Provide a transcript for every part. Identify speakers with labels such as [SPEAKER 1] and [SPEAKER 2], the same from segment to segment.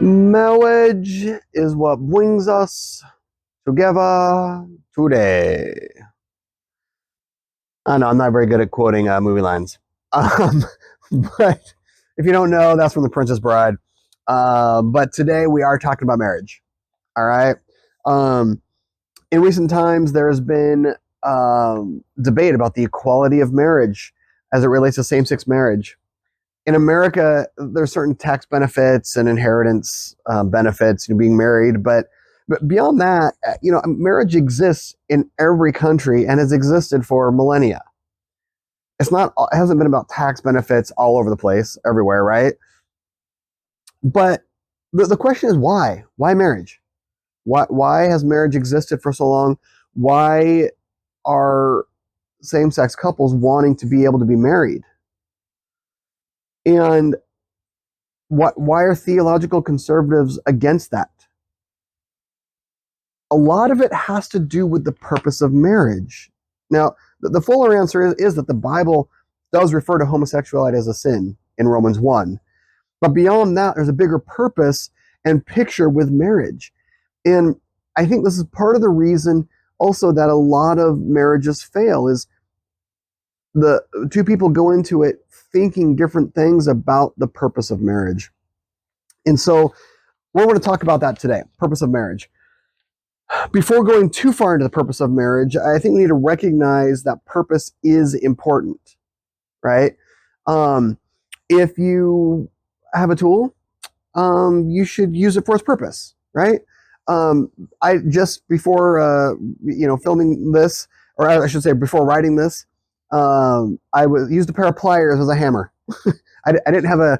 [SPEAKER 1] Marriage is what brings us together today. I know I'm not very good at quoting movie lines, um, but if you don't know, that's from The Princess Bride. But today we are talking about marriage. All right. Um, in recent times, there has been debate about the equality of marriage as it relates to same-sex marriage. In America, there's certain tax benefits and inheritance benefits to being married, but beyond that, marriage exists in every country and has existed for millennia. It hasn't been about tax benefits all over the place, everywhere, right? But the question is why? Why marriage? Why has marriage existed for so long? Why are same-sex couples wanting to be able to be married? And why are theological conservatives against that? A lot of it has to do with the purpose of marriage. Now, the fuller answer is that the Bible does refer to homosexuality as a sin in Romans 1. But beyond that, there's a bigger purpose and picture with marriage. And I think this is part of the reason also that a lot of marriages fail is the two people go into it thinking different things about the purpose of marriage. And so we're going to talk about that today, purpose of marriage. Before going too far into the purpose of marriage, I think we need to recognize that purpose is important, right? If you have a tool, you should use it for its purpose, right? I just before filming this, or I should say before writing this, used a pair of pliers as a hammer. I didn't have I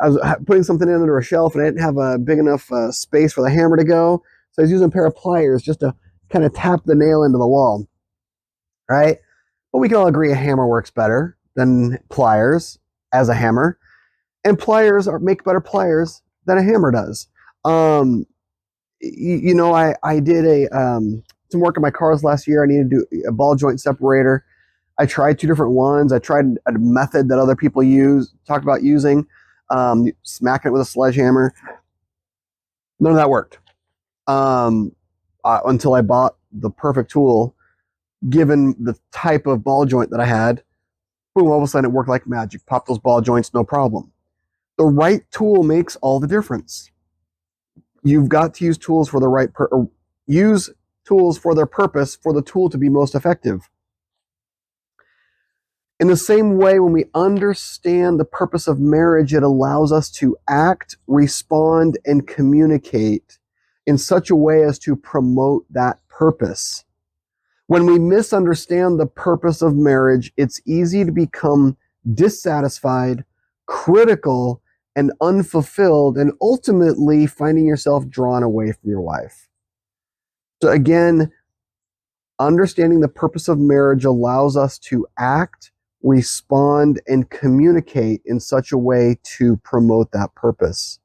[SPEAKER 1] was putting something in under a shelf, and I didn't have a big enough space for the hammer to go. So I was using a pair of pliers just to kind of tap the nail into the wall, right? But we can all agree a hammer works better than pliers as a hammer, and pliers make better pliers than a hammer does. I did some work on my cars last year. I needed to do a ball joint separator. I tried two different ones. I tried a method that other people talk about using, smacking it with a sledgehammer. None of that worked. Until I bought the perfect tool, given the type of ball joint that I had. Boom, all of a sudden it worked like magic. Pop those ball joints, no problem. The right tool makes all the difference. You've got to use tools for the use tools for their purpose for the tool to be most effective. In the same way, when we understand the purpose of marriage, it allows us to act, respond, and communicate in such a way as to promote that purpose. When we misunderstand the purpose of marriage, it's easy to become dissatisfied, critical, and unfulfilled, and ultimately finding yourself drawn away from your wife. So again, understanding the purpose of marriage allows us to act, respond, and communicate in such a way to promote that purpose.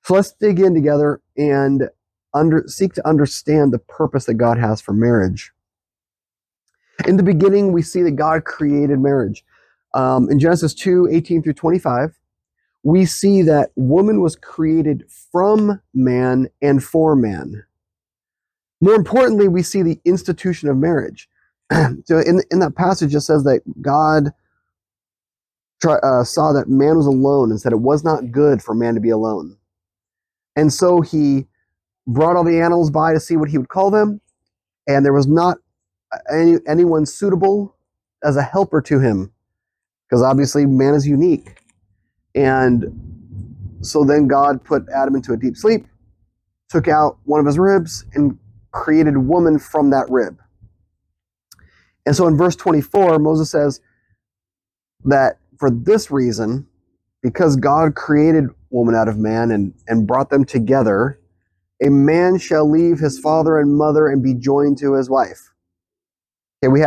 [SPEAKER 1] So let's dig in together and seek to understand the purpose that God has for marriage. In the beginning, we see that God created marriage. In Genesis 2:18 through 25, we see that woman was created from man and for man. More importantly, we see the institution of marriage. So in that passage, it says that God saw that man was alone and said it was not good for man to be alone. And so he brought all the animals by to see what he would call them, and there was not anyone suitable as a helper to him, because obviously man is unique. And so then God put Adam into a deep sleep, took out one of his ribs, and created woman from that rib. And so in verse 24, Moses says that for this reason, because God created woman out of man and brought them together, a man shall leave his father and mother and be joined to his wife. Okay, we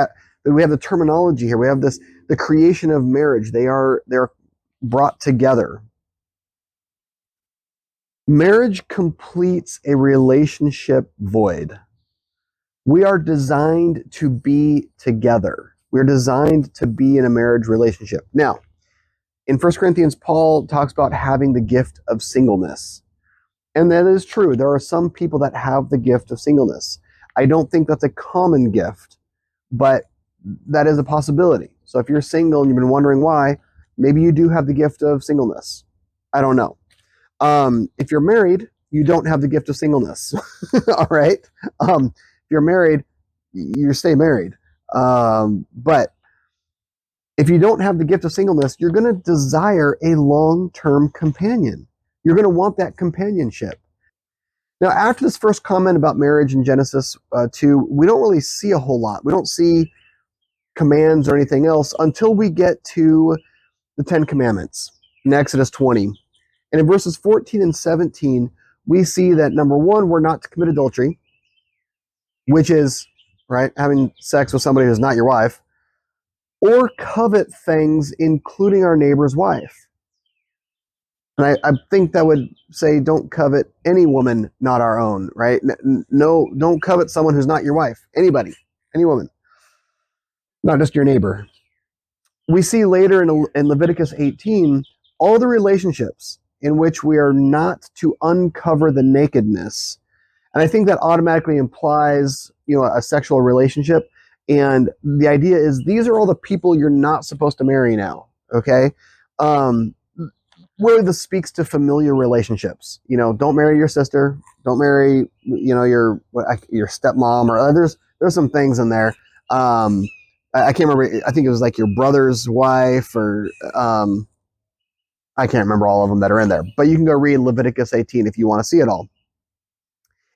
[SPEAKER 1] have the terminology here. We have the creation of marriage. They're brought together. Marriage completes a relationship void. We are designed to be together. We're designed to be in a marriage relationship. Now, in 1 Corinthians, Paul talks about having the gift of singleness. And that is true. There are some people that have the gift of singleness. I don't think that's a common gift, but that is a possibility. So if you're single and you've been wondering why, maybe you do have the gift of singleness. I don't know. If you're married, you don't have the gift of singleness. All right. If you're married, you stay married. But if you don't have the gift of singleness, you're going to desire a long-term companion. You're going to want that companionship. Now, after this first comment about marriage in Genesis 2, we don't really see a whole lot. We don't see commands or anything else until we get to the Ten Commandments in Exodus 20. And in verses 14 and 17, we see that number one, we're not to commit adultery, which is, right, having sex with somebody who's not your wife, or covet things, including our neighbor's wife. And I think that would say don't covet any woman, not our own, right? No, don't covet someone who's not your wife. Anybody, any woman, not just your neighbor. We see later in Leviticus 18 all the relationships in which we are not to uncover the nakedness. And I think that automatically implies, a sexual relationship. And the idea is these are all the people you're not supposed to marry now, okay? Really, this speaks to familiar relationships. Don't marry your sister. Don't marry, your stepmom, or there's some things in there. I can't remember. I think it was like your brother's wife, or I can't remember all of them that are in there. But you can go read Leviticus 18 if you want to see it all.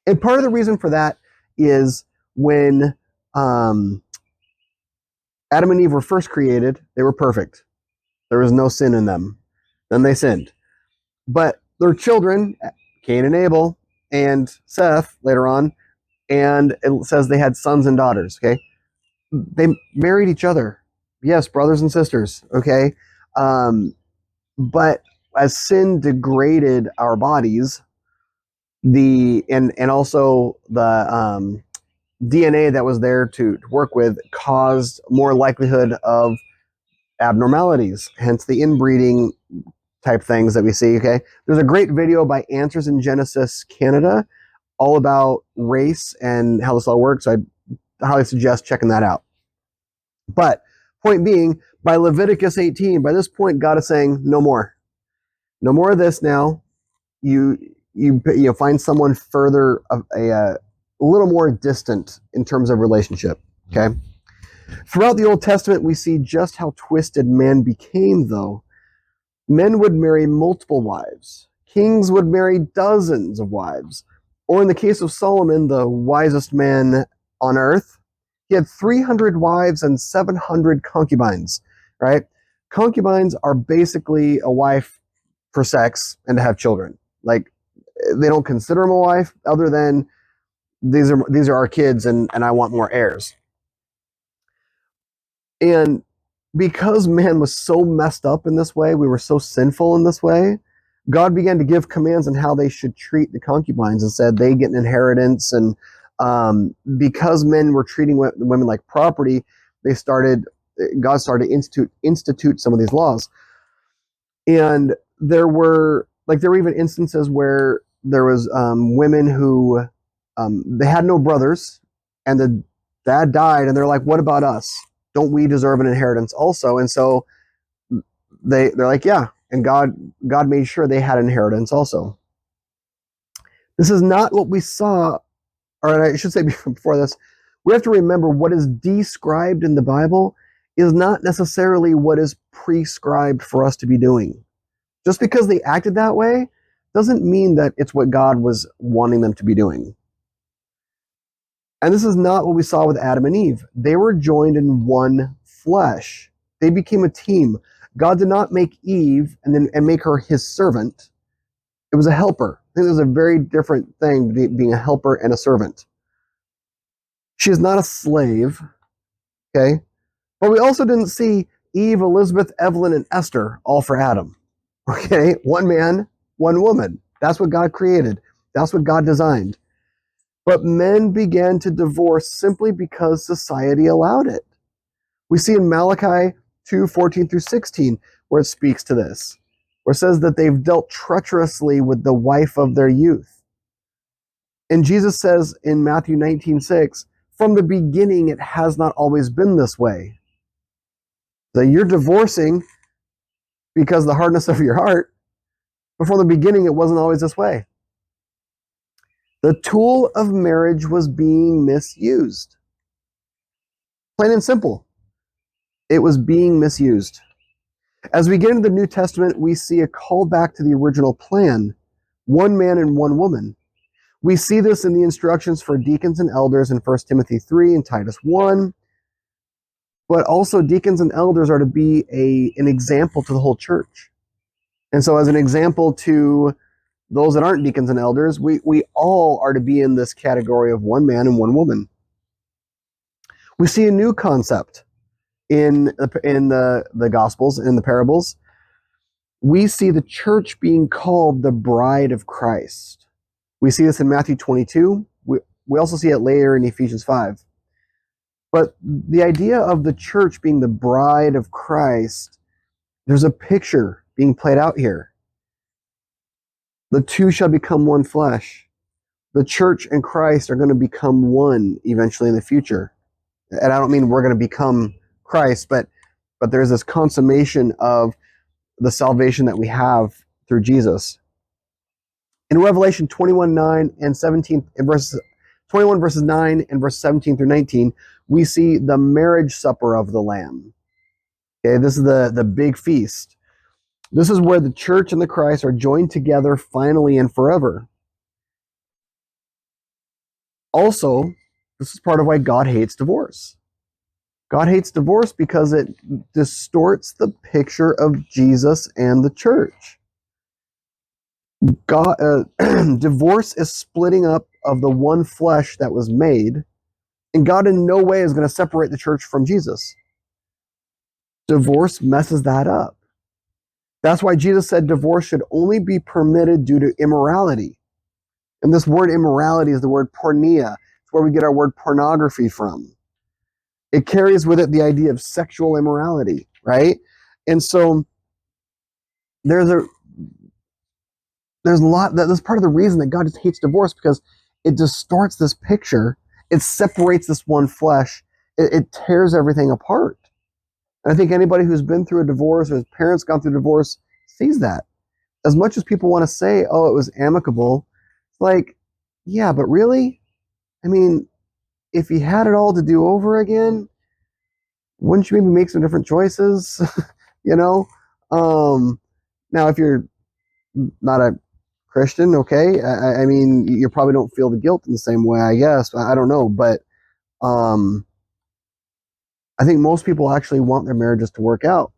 [SPEAKER 1] And part of the reason for that is when Adam and Eve were first created, they were perfect. There was no sin in them. Then they sinned. But their children, Cain and Abel, and Seth later on, and it says they had sons and daughters, okay? They married each other. Yes, brothers and sisters, okay? But as sin degraded our bodies, and also the DNA that was there to work with caused more likelihood of abnormalities, hence the inbreeding type things that we see, okay? There's a great video by Answers in Genesis Canada all about race and how this all works. So I highly suggest checking that out. But point being, by Leviticus 18, by this point, God is saying, no more. No more of this now. You find someone further, a little more distant in terms of relationship, okay? Throughout the Old Testament, we see just how twisted man became, though. Men would marry multiple wives. Kings would marry dozens of wives. Or in the case of Solomon, the wisest man on earth, he had 300 wives and 700 concubines, right? Concubines are basically a wife for sex and to have children. Like, they don't consider them a wife other than these are our kids and I want more heirs. And because man was so messed up in this way, we were so sinful in this way, God began to give commands on how they should treat the concubines and said they get an inheritance. And because men were treating women like property, God started to institute some of these laws. And there were even instances where there was women who they had no brothers, and the dad died, and they're like, "What about us? Don't we deserve an inheritance also?" And so they're like, "Yeah." And God made sure they had inheritance also. This is not what we saw, or I should say before this, we have to remember what is described in the Bible is not necessarily what is prescribed for us to be doing. Just because they acted that way doesn't mean that it's what God was wanting them to be doing. And this is not what we saw with Adam and Eve. They were joined in one flesh. They became a team. God did not make Eve and make her his servant. It was a helper. I think there's a very different thing, being a helper and a servant. She is not a slave, okay? But we also didn't see Eve, Elizabeth, Evelyn, and Esther all for Adam, okay? One man, one woman. That's what God created. That's what God designed. But men began to divorce simply because society allowed it. We see in Malachi 2:14 through 16 where it speaks to this, where it says that they've dealt treacherously with the wife of their youth. And Jesus says in Matthew 19:6, from the beginning, it has not always been this way. So you're divorcing because of the hardness of your heart, but from the beginning, it wasn't always this way. The tool of marriage was being misused. Plain and simple. It was being misused. As we get into the New Testament, we see a call back to the original plan, one man and one woman. We see this in the instructions for deacons and elders in 1 Timothy 3 and Titus 1. But also deacons and elders are to be an example to the whole church. And so as an example to those that aren't deacons and elders, we all are to be in this category of one man and one woman. We see a new concept in the Gospels, in the parables. We see the church being called the bride of Christ. We see this in Matthew 22. We also see it later in Ephesians 5. But the idea of the church being the bride of Christ, there's a picture being played out here. The two shall become one flesh. The church and Christ are going to become one eventually in the future. And I don't mean we're going to become Christ, but there's this consummation of the salvation that we have through Jesus. In Revelation 21:9 and 17, in verses 21 verses 9 and verse 17 through 19, we see the marriage supper of the Lamb. Okay, this is the big feast. This is where the church and the Christ are joined together finally and forever. Also, this is part of why God hates divorce. God hates divorce because it distorts the picture of Jesus and the church. Divorce is splitting up of the one flesh that was made, and God in no way is going to separate the church from Jesus. Divorce messes that up. That's why Jesus said divorce should only be permitted due to immorality. And this word immorality is the word porneia. It's where we get our word pornography from. It carries with it the idea of sexual immorality, right? And so there's a lot that's part of the reason that God just hates divorce, because it distorts this picture. It separates this one flesh. It tears everything apart. And I think anybody who's been through a divorce or his parents gone through divorce sees that. As much as people want to say, oh, it was amicable, it's like, yeah, but really? I mean, if you had it all to do over again, wouldn't you maybe make some different choices? you know? Now, if you're not a Christian, okay, I mean, you probably don't feel the guilt in the same way, I guess. I don't know, but I think most people actually want their marriages to work out.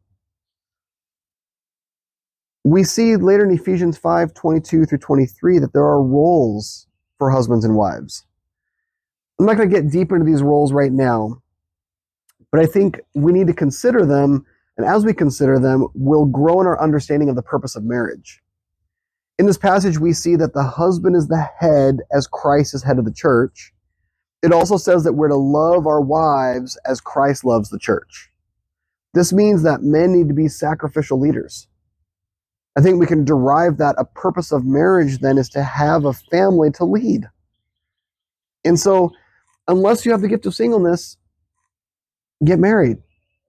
[SPEAKER 1] We see later in Ephesians 5:22 through 23 that there are roles for husbands and wives. I'm not going to get deep into these roles right now, but I think we need to consider them, and as we consider them, we'll grow in our understanding of the purpose of marriage. In this passage, we see that the husband is the head as Christ is head of the church. It also says that we're to love our wives as Christ loves the church. This means that men need to be sacrificial leaders. I think we can derive that a purpose of marriage then is to have a family to lead. And so, unless you have the gift of singleness, get married,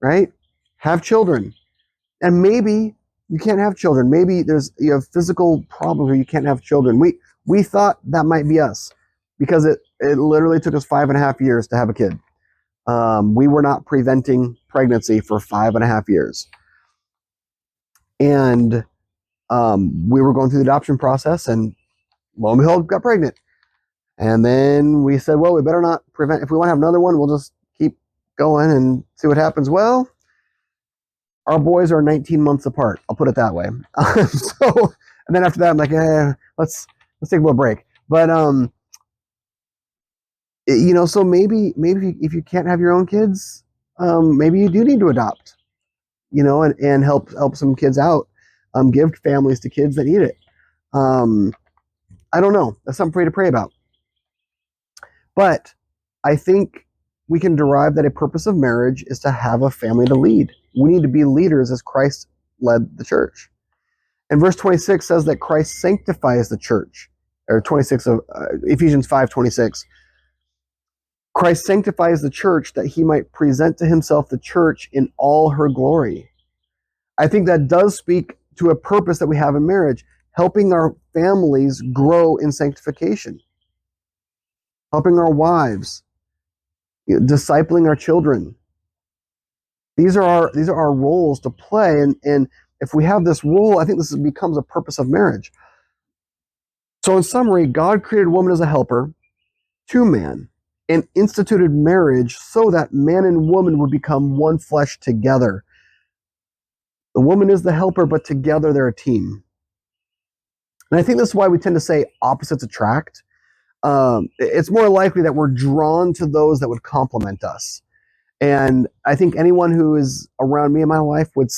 [SPEAKER 1] right? Have children. And maybe you can't have children. Maybe you have physical problems where you can't have children. We thought that might be us, because it literally took us 5.5 years to have a kid. We were not preventing pregnancy for 5.5 years. And we were going through the adoption process, and lo and behold, got pregnant. And then we said, well, we better not prevent. If we want to have another one, we'll just keep going and see what happens. Well, our boys are 19 months apart. I'll put it that way. And then after that, I'm like, let's take a little break. But so maybe if you can't have your own kids, maybe you do need to adopt, and help some kids out, give families to kids that need it. I don't know. That's something for you to pray about. But I think we can derive that a purpose of marriage is to have a family to lead. We need to be leaders as Christ led the church. And verse 26 says that Christ sanctifies the church, or 26 of Ephesians 5:26. Christ sanctifies the church that he might present to himself the church in all her glory. I think that does speak to a purpose that we have in marriage, helping our families grow in sanctification, helping our wives, discipling our children. These are our roles to play, and if we have this role, I think this becomes a purpose of marriage. So in summary, God created woman as a helper to man and instituted marriage so that man and woman would become one flesh together. The woman is the helper, but together they're a team. And I think that's why we tend to say opposites attract. It's more likely that we're drawn to those that would complement us. And I think anyone who is around me and my wife would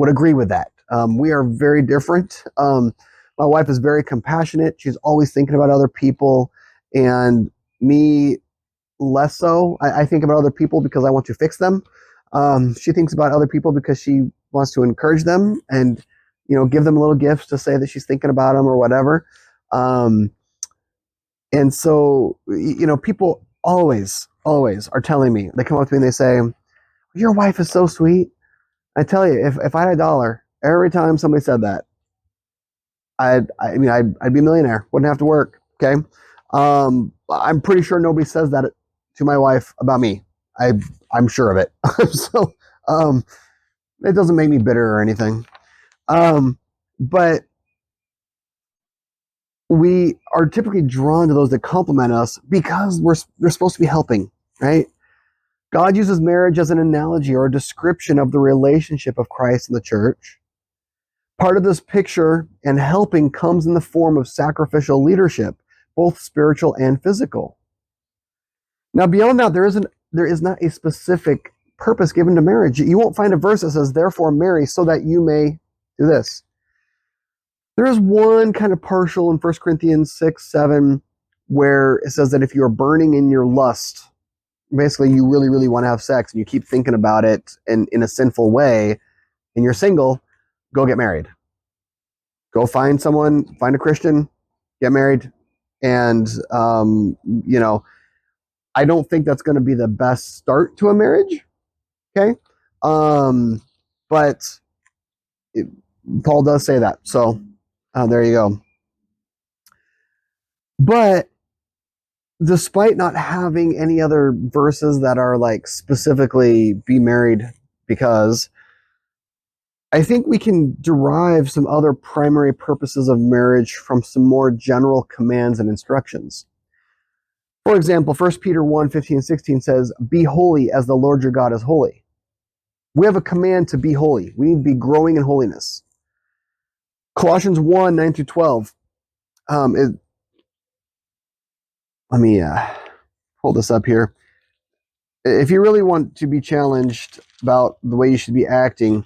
[SPEAKER 1] agree with that. We are very different. My wife is very compassionate. She's always thinking about other people, and me less so. I think about other people because I want to fix them. She thinks about other people because she wants to encourage them and give them little gifts to say that she's thinking about them or whatever. And so people always are telling me, they come up to me and they say, your wife is so sweet. I tell you, if I had $1 every time somebody said that, I'd be a millionaire. Wouldn't have to work. Okay. I'm pretty sure nobody says that to my wife about me. I'm sure of it. So, it doesn't make me bitter or anything. But we are typically drawn to those that complement us because they're supposed to be helping, right? God uses marriage as an analogy or a description of the relationship of Christ and the church. Part of this picture and helping comes in the form of sacrificial leadership, both spiritual and physical. Now, beyond that, there is not a specific purpose given to marriage. You won't find a verse that says, therefore marry so that you may do this. There is one kind of partial in 1 Corinthians 6:7 where it says that if you're burning in your lust, basically you really, really want to have sex and you keep thinking about it in a sinful way and you're single, go get married. Go find someone, find a Christian, get married. And, I don't think that's going to be the best start to a marriage. Okay. But Paul does say that. So there you go. But despite not having any other verses that are like specifically be married because, I think we can derive some other primary purposes of marriage from some more general commands and instructions. For example, 1 Peter 1:15-16 says, be holy as the Lord your God is holy. We have a command to be holy. We need to be growing in holiness. Colossians 1:9-12. Let me pull this up here. If you really want to be challenged about the way you should be acting,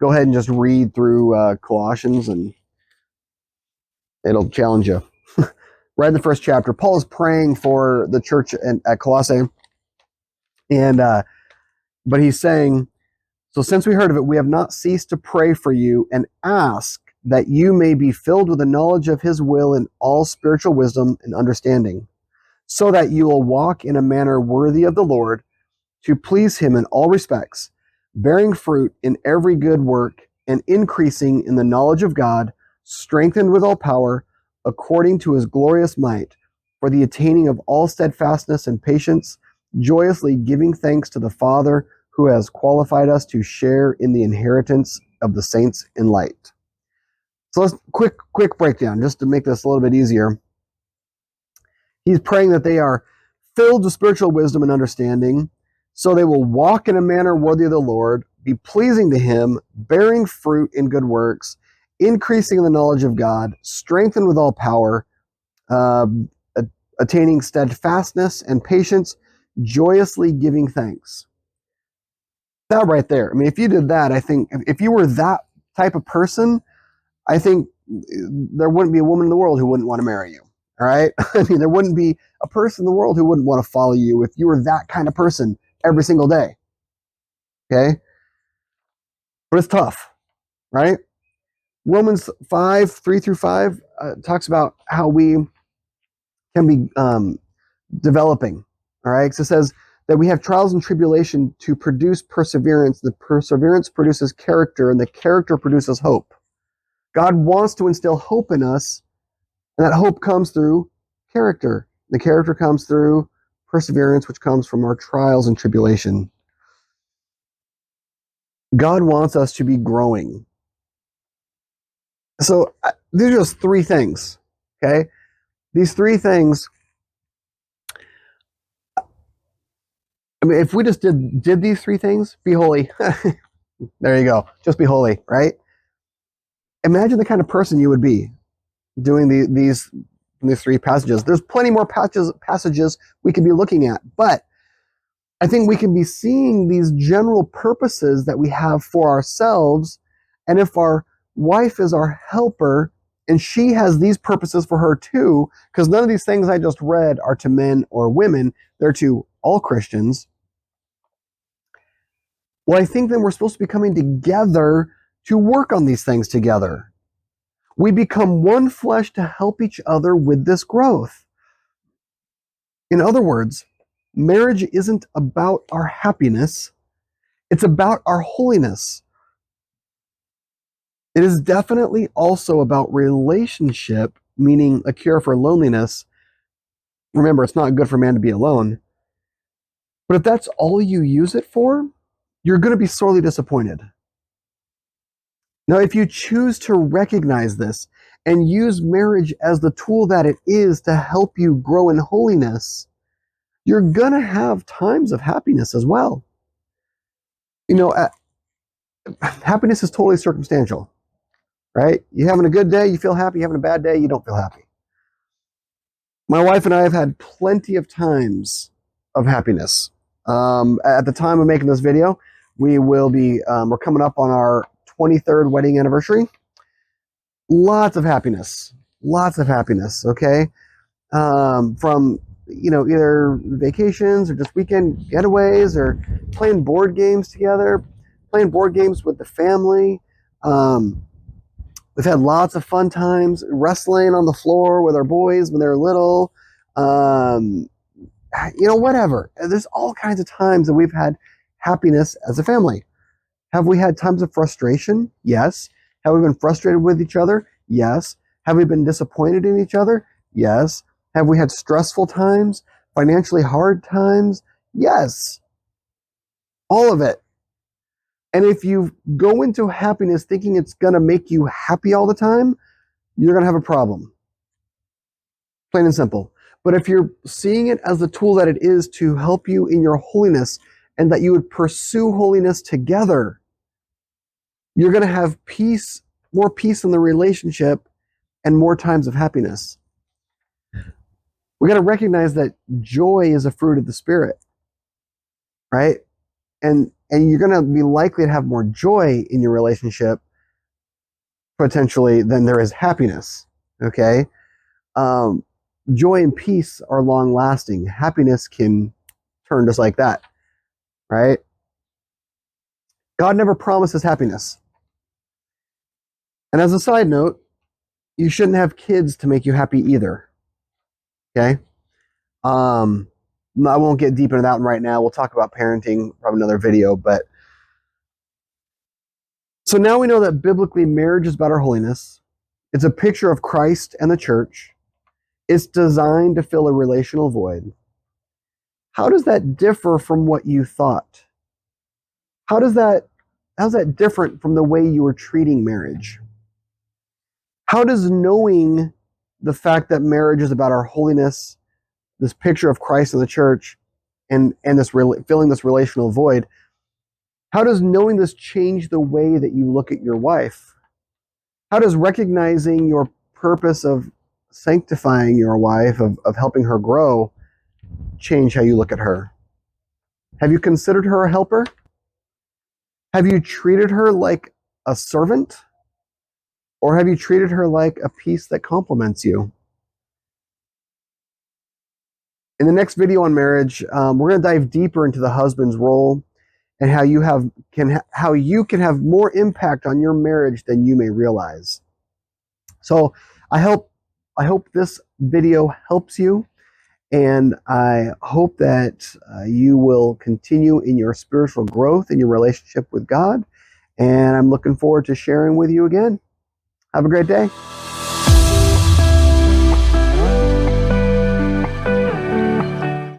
[SPEAKER 1] go ahead and just read through Colossians and it'll challenge you. Right in the first chapter, Paul is praying for the church at Colossae. And but he's saying, so since we heard of it, we have not ceased to pray for you and ask that you may be filled with the knowledge of his will in all spiritual wisdom and understanding, so that you will walk in a manner worthy of the Lord, to please him in all respects, bearing fruit in every good work and increasing in the knowledge of God, strengthened with all power, according to his glorious might, for the attaining of all steadfastness and patience, joyously giving thanks to the Father who has qualified us to share in the inheritance of the saints in light. So let's quick breakdown, just to make this a little bit easier. He's praying that they are filled with spiritual wisdom and understanding, so they will walk in a manner worthy of the Lord, be pleasing to him, bearing fruit in good works, increasing in the knowledge of God, strengthened with all power, attaining steadfastness and patience, joyously giving thanks. That right there. I mean, if you did that, I think if you were that type of person, I think there wouldn't be a woman in the world who wouldn't want to marry you. All right. I mean, there wouldn't be a person in the world who wouldn't want to follow you if you were that kind of person every single day. Okay. But it's tough, right? Romans 5, 3 through 5 talks about how we can be developing. All right. So it says that we have trials and tribulation to produce perseverance. The perseverance produces character, and the character produces hope. God wants to instill hope in us, and that hope comes through character. The character comes through perseverance, which comes from our trials and tribulation. God wants us to be growing. So these are just three things, okay? These three things, I mean, if we just did these three things, be holy. There you go. Just be holy, right? Imagine the kind of person you would be doing these three passages. There's plenty more passages we could be looking at, but I think we can be seeing these general purposes that we have for ourselves. And if our wife is our helper and she has these purposes for her too, because none of these things I just read are to men or women, they're to all Christians. Well, I think then we're supposed to be coming together to work on these things together. We become one flesh to help each other with this growth. In other words, marriage isn't about our happiness, it's about our holiness. It is definitely also about relationship, meaning a cure for loneliness. Remember, it's not good for man to be alone. But if that's all you use it for, you're going to be sorely disappointed. Now, if you choose to recognize this and use marriage as the tool that it is to help you grow in holiness, you're going to have times of happiness as well. You know, happiness is totally circumstantial, right? You're having a good day, you feel happy. You're having a bad day, you don't feel happy. My wife and I have had plenty of times of happiness. At the time of making this video, we're coming up on our 23rd wedding anniversary. Lots of happiness, okay? From, either vacations or just weekend getaways or playing board games together, playing board games with the family. We've had lots of fun times wrestling on the floor with our boys when they were little. Whatever. There's all kinds of times that we've had happiness as a family. Have we had times of frustration? Yes. Have we been frustrated with each other? Yes. Have we been disappointed in each other? Yes. Have we had stressful times? Financially hard times? Yes. All of it. And if you go into happiness thinking it's going to make you happy all the time, you're going to have a problem. Plain and simple. But if you're seeing it as the tool that it is to help you in your holiness and that you would pursue holiness together, you're going to have peace, more peace in the relationship and more times of happiness. We got to recognize that joy is a fruit of the Spirit, right? And you're going to be likely to have more joy in your relationship potentially than there is happiness, okay? Joy and peace are long lasting. Happiness can turn just like that, right? God never promises happiness. And as a side note, you shouldn't have kids to make you happy either. Okay? I won't get deep into that one right now. We'll talk about parenting from another video, but so now we know that biblically marriage is about our holiness. It's a picture of Christ and the church. It's designed to fill a relational void. How does that differ from what you thought? How's that different from the way you were treating marriage? How does knowing the fact that marriage is about our holiness, this picture of Christ and the church, and this filling this relational void, how does knowing this change the way that you look at your wife? How does recognizing your purpose of sanctifying your wife, of helping her grow, change how you look at her? Have you considered her a helper? Have you treated her like a servant? Or have you treated her like a piece that complements you? In the next video on marriage, we're going to dive deeper into the husband's role and how you can have more impact on your marriage than you may realize. So I hope this video helps you, and I hope that you will continue in your spiritual growth in your relationship with God. And I'm looking forward to sharing with you again. Have a great day.